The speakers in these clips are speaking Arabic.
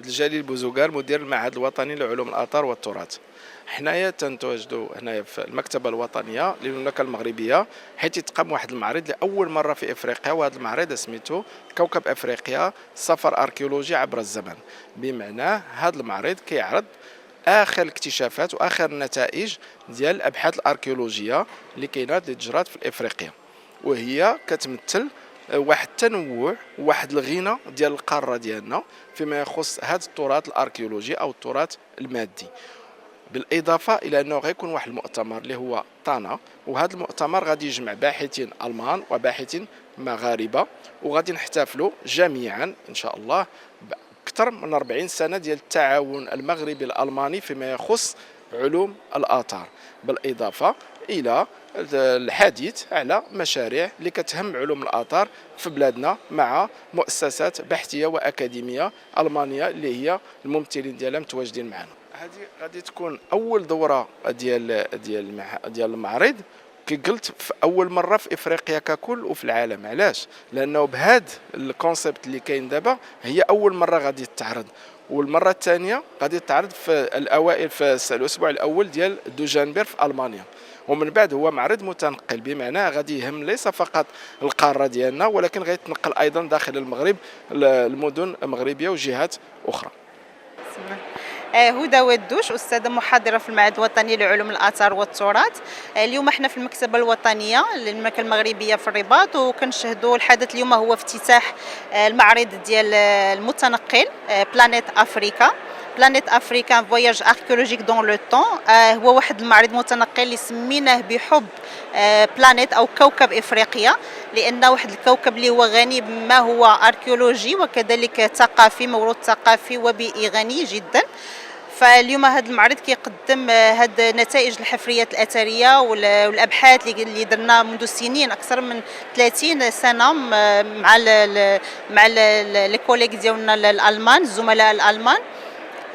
الجليل بوزوغال مدير المعهد الوطني لعلوم الآثار والتراث. حنايا تنتواجدوا هنايا في المكتبة الوطنية للمملكة المغربية، حيث يتقام واحد المعرض لأول مرة في إفريقيا، وهذا المعرض سميتو كوكب إفريقيا سفر أركيولوجي عبر الزمن. بمعنى هذا المعرض كيعرض اخر الاكتشافات واخر النتائج ديال الابحاث الاركيولوجيه اللي كاينه اللي تجرات في افريقيا، وهي كتمثل واحد التنوع وواحد الغنى ديال القاره ديالنا فيما يخص هذا التراث الاركيولوجي او التراث المادي. بالاضافه الى انه غيكون واحد المؤتمر اللي هو طانا، وهذا المؤتمر غادي يجمع باحثين المان وباحثين مغاربه، وغادي نحتفلوا جميعا ان شاء الله أكثر من 40 سنة ديال التعاون المغربي الألماني فيما يخص علوم الآثار، بالإضافة إلى الحديث على مشاريع اللي كتهم علوم الآثار في بلادنا مع مؤسسات بحثية وأكاديمية ألمانية اللي هي الممثلين ديالها متواجدين معنا. هذه غادي تكون أول دورة ديال المعرض، كي قلت في اول مره في افريقيا ككل وفي العالم. علاش؟ لانه بهذا الكونسيبت اللي كاين دابا هي اول مره غادي تتعرض، والمره الثانيه غادي تتعرض في الاوائل في الاسبوع الاول ديال دوجانبير في المانيا، ومن بعد هو معرض متنقل، بمعنى غادي يهم ليس فقط القاره ديالنا ولكن غيتنقل ايضا داخل المغرب المدن المغربيه وجهات اخرى. هدى ودوش، أستاذة محاضرة في المعهد الوطني لعلوم الآثار والتراث. اليوم احنا في المكتبة الوطنية للمملكة المغربية في الرباط، وكنشهدوا الحدث اليوم هو افتتاح المعرض ديال المتنقل بلانيت أفريكا. بلانيت أفريكا فواياج أركيولوجيك دون لو طون، هو واحد المعرض متنقل اللي سميناه بحب بلانيت أو كوكب إفريقيا، لأنه واحد الكوكب اللي هو غني بما هو أركيولوجي وكذلك ثقافي، موروث ثقافي وبيئي غني جدا. فاليوم هذا المعرض كيقدم هاد نتائج الحفريات الاثريه والابحاث اللي درنا منذ سنين، اكثر من 30 سنه مع لي كوليغ ديالنا الالمان، الزملاء الالمان،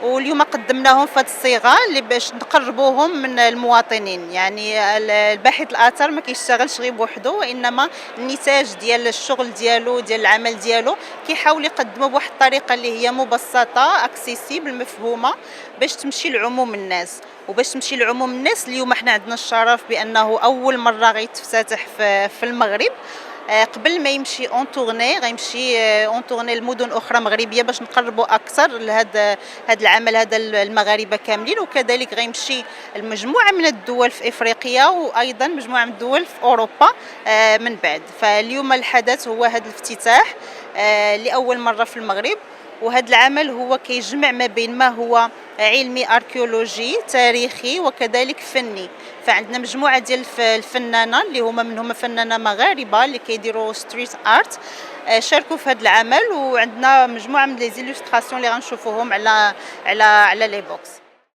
واليوم قدمناهم في هذه الصيغه اللي باش نقربوهم من المواطنين. يعني الباحث الاثر ما كيشتغلش غير بوحده، وانما النتاج ديال الشغل ديالو ديال العمل ديالو كيحاول يقدمه بواحد الطريقه اللي هي مبسطه اكسيسيبل مفهومه باش تمشي لعموم الناس. وباش تمشي لعموم الناس اليوم احنا عندنا الشرف بانه اول مره غيتفتتح في المغرب. قبل ما يمشي اون تورني غيمشي اون تورني لمدن اخرى مغربيه باش نقربوا اكثر لهذا العمل هذا المغاربه كاملين، وكذلك غيمشي المجموعه من الدول في افريقيا وايضا مجموعه من الدول في اوروبا من بعد. فاليوم الحدث هو هذا الافتتاح لاول مره في المغرب، وهذا العمل هو كيجمع ما بين ما هو علمي أركيولوجي تاريخي وكذلك فني. فعندنا مجموعة ديال الفنانة اللي هما منهم فنانة مغاربة اللي كيديروا ستريت ارت شاركوا في هذا العمل، وعندنا مجموعة من لي زيلوستراسيون اللي غنشوفوهم على لي بوكس.